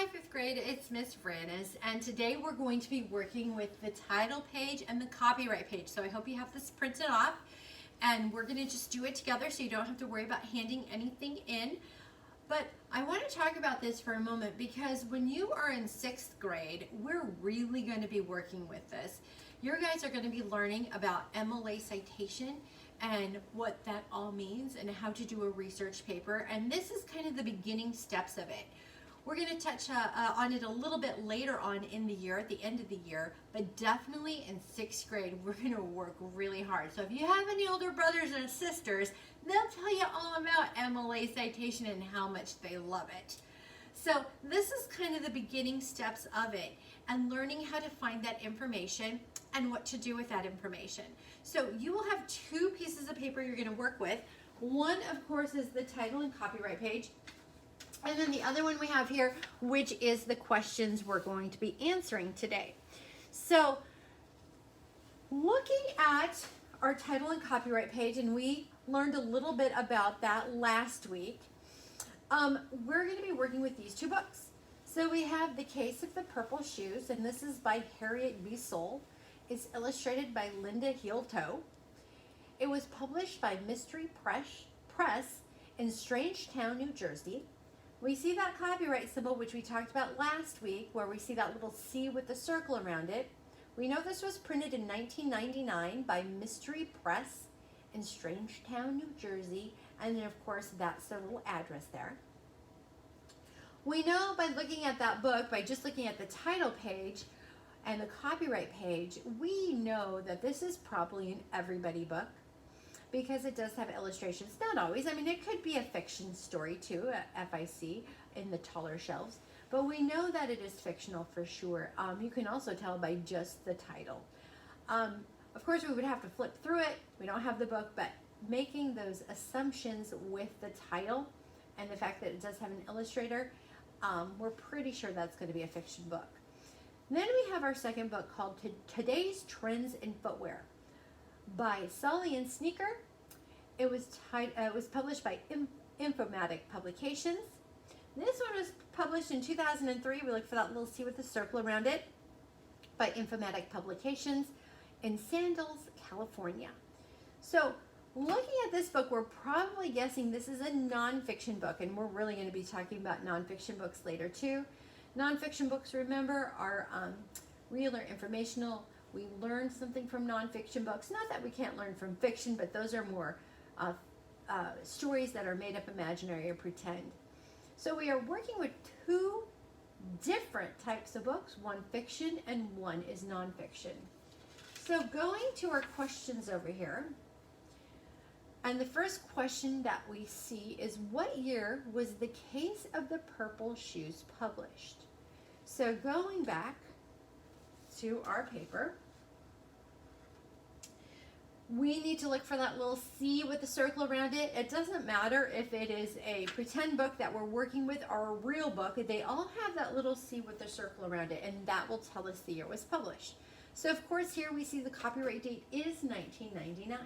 Hi, fifth grade, it's Miss Vranis, and today we're going to be working with the title page and the copyright page. So I hope you have this printed off, and we're going to just do it together so you don't have to worry about handing anything in. But I want to talk about this for a moment because when you are in sixth grade, we're really going to be working with this. Your guys are going to be learning about MLA citation and what that all means and how to do a research paper. And this is kind of the beginning steps of it. We're going to touch on it a little bit later on in the year, at the end of the year, but definitely in sixth grade, we're going to work really hard. So if you have any older brothers and sisters, they'll tell you all about MLA citation and how much they love it. So this is kind of the beginning steps of it and learning how to find that information and what to do with that information. So you will have two pieces of paper you're going to work with. One, of course, is the title and copyright page. And then the other one we have here, which is the questions we're going to be answering today. So looking at our title and copyright page, and we learned a little bit about that last week, we're going to be working with these two books. So we have The Case of the Purple Shoes, and this is by Harriet B. Soule. It's illustrated by Linda Heel-Toe. It was published by Mystery Press in Strangetown, New Jersey. We see that copyright symbol, which we talked about last week, where we see that little C with the circle around it. We know this was printed in 1999 by Mystery Press in Strangetown, New Jersey, and then of course that's the little address there. We know by looking at that book, by just looking at the title page and the copyright page, we know that this is probably an everybody book, because it does have illustrations. Not always. I mean, it could be a fiction story too, a FIC in the taller shelves. But we know that it is fictional for sure. You can also tell by just the title. Of course, we would have to flip through it. We don't have the book, but making those assumptions with the title and the fact that it does have an illustrator, we're pretty sure that's going to be a fiction book. Then we have our second book called Today's Trends in Footwear by Sully and Sneaker. It was published by Infomatic Publications. This one was published in 2003. We look for that little C with the circle around it, by Infomatic Publications in Sandals, California. So looking at this book, we're probably guessing this is a nonfiction book, and we're really going to be talking about nonfiction books later too. Nonfiction books, remember, are real or informational. We learn something from nonfiction books. Not that we can't learn from fiction, but those are more stories that are made up, imaginary, or pretend. So we are working with two different types of books, one fiction and one is nonfiction. So going to our questions over here, and the first question that we see is, what year was The Case of the Purple Shoes published? So going back to our paper, we need to look for that little C with the circle around it. It doesn't matter if it is a pretend book that we're working with or a real book. They all have that little C with the circle around it, and that will tell us the year it was published. So of course here we see the copyright date is 1999.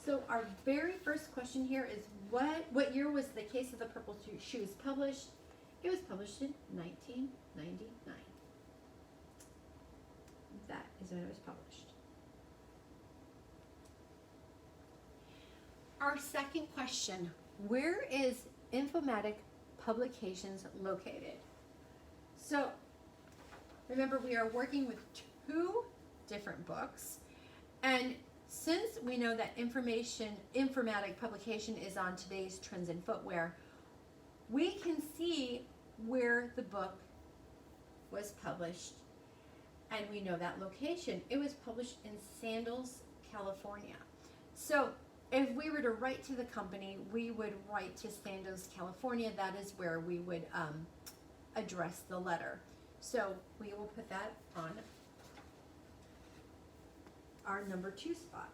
So our very first question here is, what year was The Case of the Purple Shoes published? It was published in 1999. That is when it was published. Our second question, where is Infomatic Publications located? So remember, we are working with two different books, and since we know that Infomatic Publication is on Today's Trends in Footwear, we can see where the book was published, and we know that location. It was published in Sandals, California. So if we were to write to the company, we would write to Sandals, California. That is where we would address the letter. So we will put that on our number 2 spot.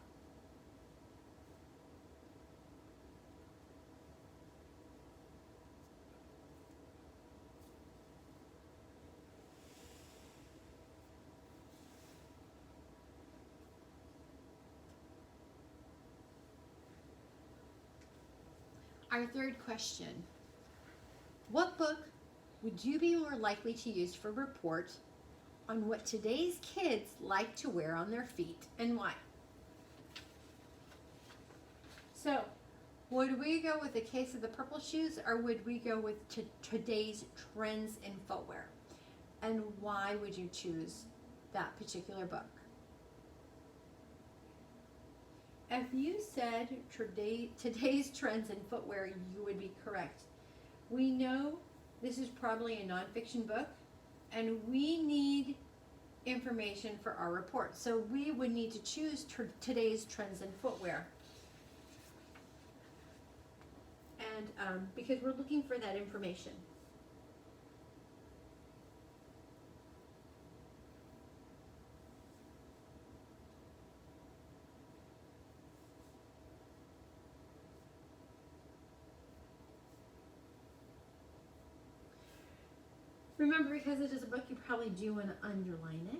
Our third question, what book would you be more likely to use for report on what today's kids like to wear on their feet and why? So, would we go with the case of the purple shoes, or would we go with today's trends in footwear? And why would you choose that particular book? If you said today's trends in footwear, you would be correct. We know this is probably a nonfiction book, and we need information for our report. So we would need to choose today's trends in footwear. And because we're looking for that information. Remember, because it is a book, you probably do want to underline it.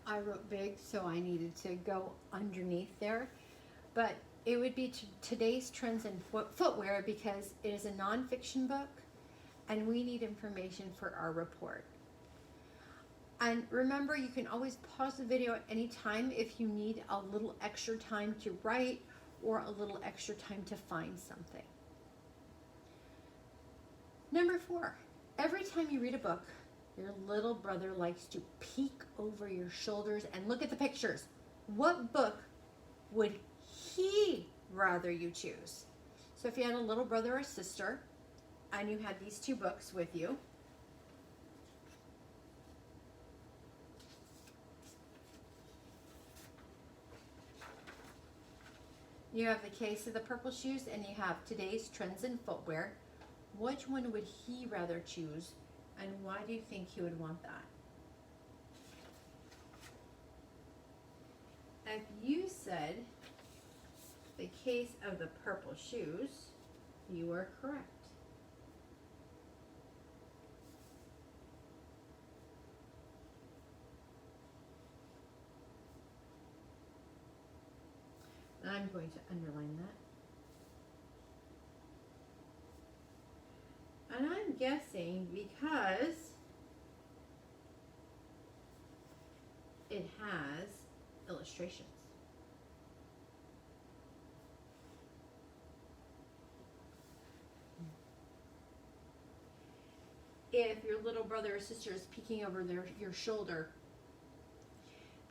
I wrote big, so I needed to go underneath there. But it would be today's trends in footwear, because it is a nonfiction book and we need information for our report. And remember, you can always pause the video at any time if you need a little extra time to write or a little extra time to find something. Number 4, every time you read a book, your little brother likes to peek over your shoulders and look at the pictures. What book would he rather you choose? So if you had a little brother or sister and you had these 2 books with you, you have the case of the purple shoes and you have today's trends in footwear. Which one would he rather choose, and why do you think he would want that? If you said the case of the purple shoes, you are correct. I'm going to underline that. And I'm guessing because it has illustrations. If your little brother or sister is peeking over your shoulder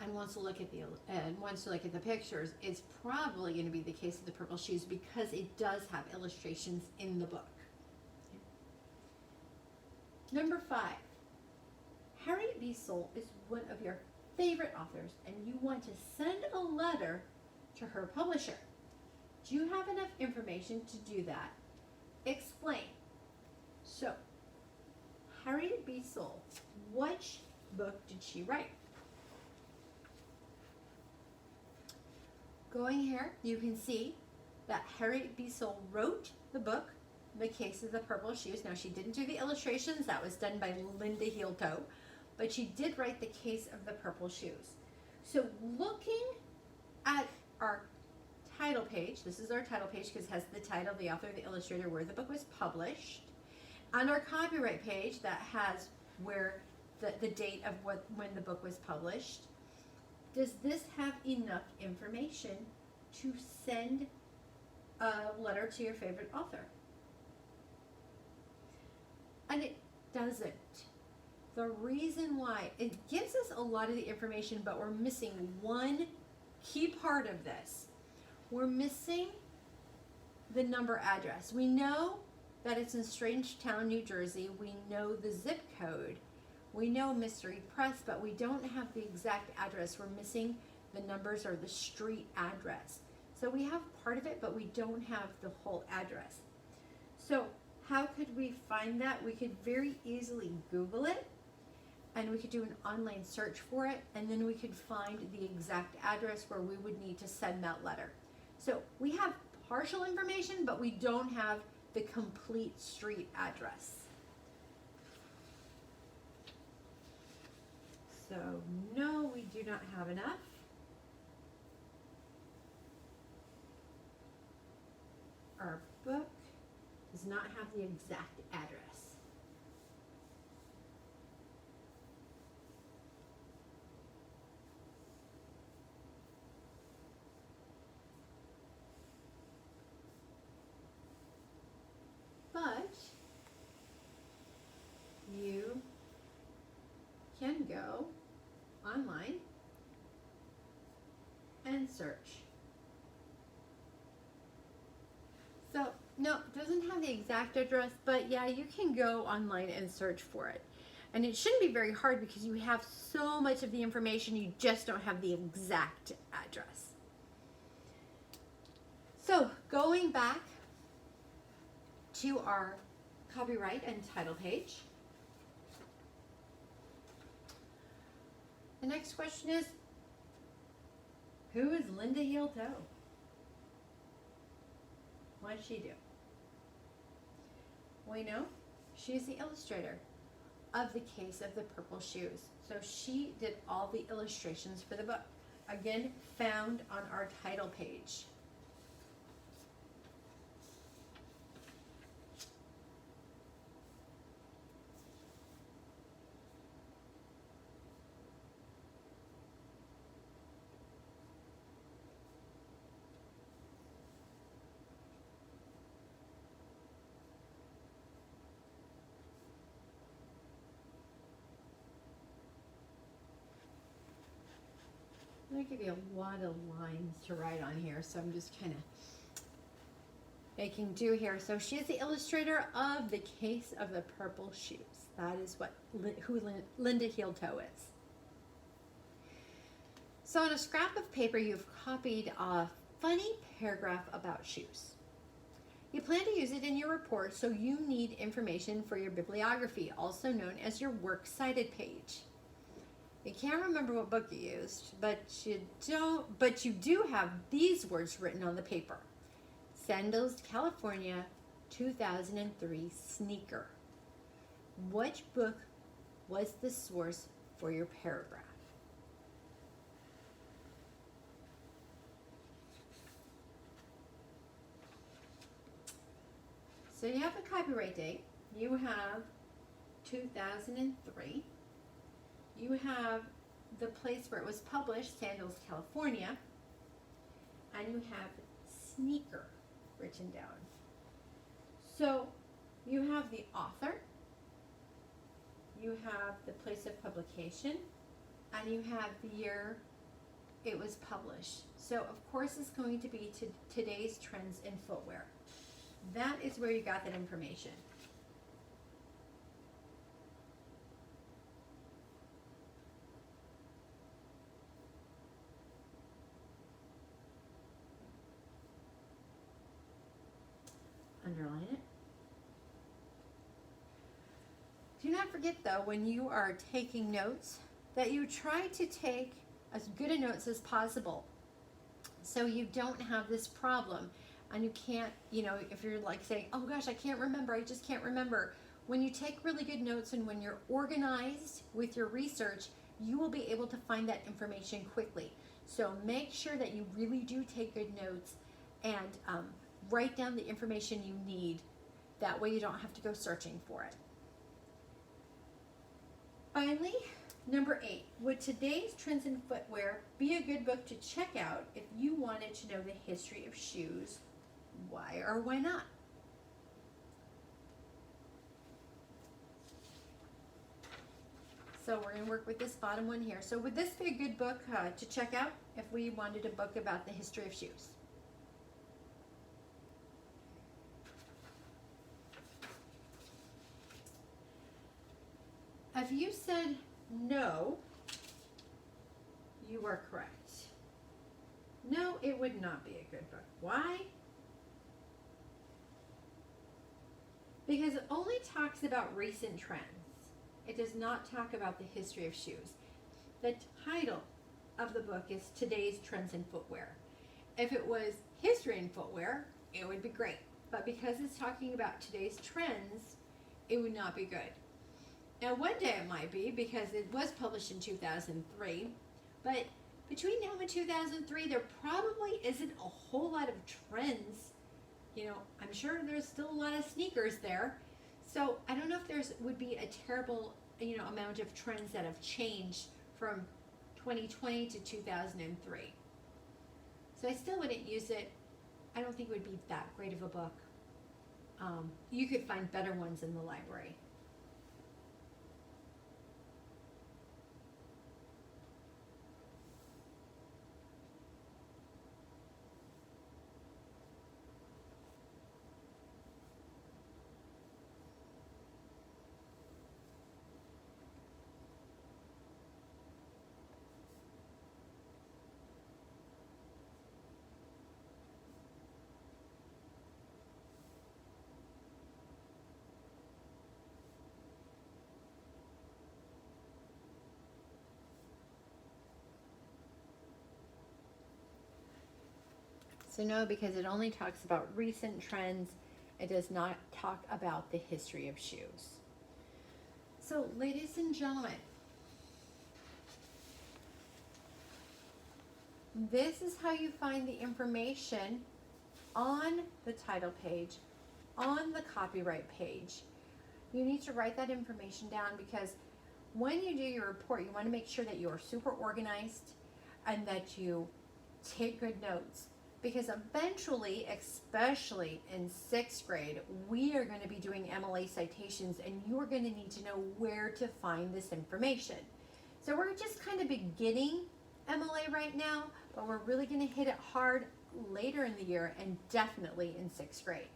and wants to look at the pictures, it's probably going to be the case of the purple shoes, because it does have illustrations in the book. Number 5, Harriet Beesel is one of your favorite authors, and you want to send a letter to her publisher. Do you have enough information to do that? Explain. So, Harriet Beesel, which book did she write? Going here, you can see that Harriet Beesel wrote the book, The Case of the Purple Shoes. Now, she didn't do the illustrations. That was done by Linda Heeltoe. But she did write The Case of the Purple Shoes. So, looking at our title page, this is our title page because it has the title, the author, the illustrator, where the book was published. On our copyright page, that has where the date of when the book was published. Does this have enough information to send a letter to your favorite author? And it doesn't. The reason why, it gives us a lot of the information, but we're missing one key part of this. We're missing the number address. We know that it's in Strangetown, New Jersey. We know the zip code. We know Mystery Press, but we don't have the exact address. We're missing the numbers or the street address. So we have part of it, but we don't have the whole address. So how could we find that? We could very easily Google it, and we could do an online search for it, and then we could find the exact address where we would need to send that letter. So we have partial information, but we don't have the complete street address. So no, we do not have enough. Our book does not have the exact address. But you can go online and search. So, no, it doesn't have the exact address, but yeah, you can go online and search for it. And it shouldn't be very hard because you have so much of the information, you just don't have the exact address. So, going back to our copyright and title page. The next question is, who is Linda Heel-Toe? What does she do? We know she's the illustrator of The Case of the Purple Shoes. So she did all the illustrations for the book. Again, found on our title page. I'm going to give you a lot of lines to write on here, so I'm just kind of making do here. So she is the illustrator of The Case of the Purple Shoes. That is who Linda Heel-Toe is. So on a scrap of paper, you've copied a funny paragraph about shoes. You plan to use it in your report, so you need information for your bibliography, also known as your works cited page. You can't remember what book you used, but you do have these words written on the paper. Sandals, California, 2003 sneaker. Which book was the source for your paragraph? So you have the copyright date. You have 2003. You have the place where it was published, Sandals, California, and you have sneaker written down. So you have the author, you have the place of publication, and you have the year it was published. So of course it's going to be today's trends in footwear. That is where you got that information. Underline it. Do not forget though, when you are taking notes, that you try to take as good a notes as possible so you don't have this problem and you can't, if you're like saying, oh gosh, I can't remember, I just can't remember. When you take really good notes and when you're organized with your research, you will be able to find that information quickly. So make sure that you really do take good notes and write down the information you need. That way you don't have to go searching for it. Finally, number 8, would today's trends in footwear be a good book to check out if you wanted to know the history of shoes? Why or why not? So we're going to work with this bottom one here. So would this be a good book to check out if we wanted a book about the history of shoes? If you said no, you are correct. No, it would not be a good book. Why? Because it only talks about recent trends. It does not talk about the history of shoes. The title of the book is Today's Trends in Footwear. If it was history in footwear, it would be great. But because it's talking about today's trends, it would not be good. Now, one day it might be because it was published in 2003, but between now and 2003, there probably isn't a whole lot of trends. You know, I'm sure there's still a lot of sneakers there. So I don't know if there's would be a terrible, amount of trends that have changed from 2020 to 2003. So I still wouldn't use it. I don't think it would be that great of a book. You could find better ones in the library. So no, because it only talks about recent trends. It does not talk about the history of shoes. So, ladies and gentlemen, this is how you find the information on the title page, on the copyright page. You need to write that information down because when you do your report, you want to make sure that you are super organized and that you take good notes. Because eventually, especially in 6th grade, we are going to be doing MLA citations and you are going to need to know where to find this information. So we're just kind of beginning MLA right now, but we're really going to hit it hard later in the year and definitely in 6th grade.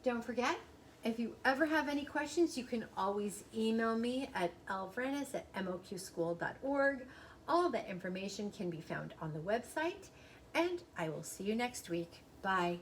Don't forget, if you ever have any questions, you can always email me at lvranis@moqschool.org. All the information can be found on the website, and I will see you next week. Bye.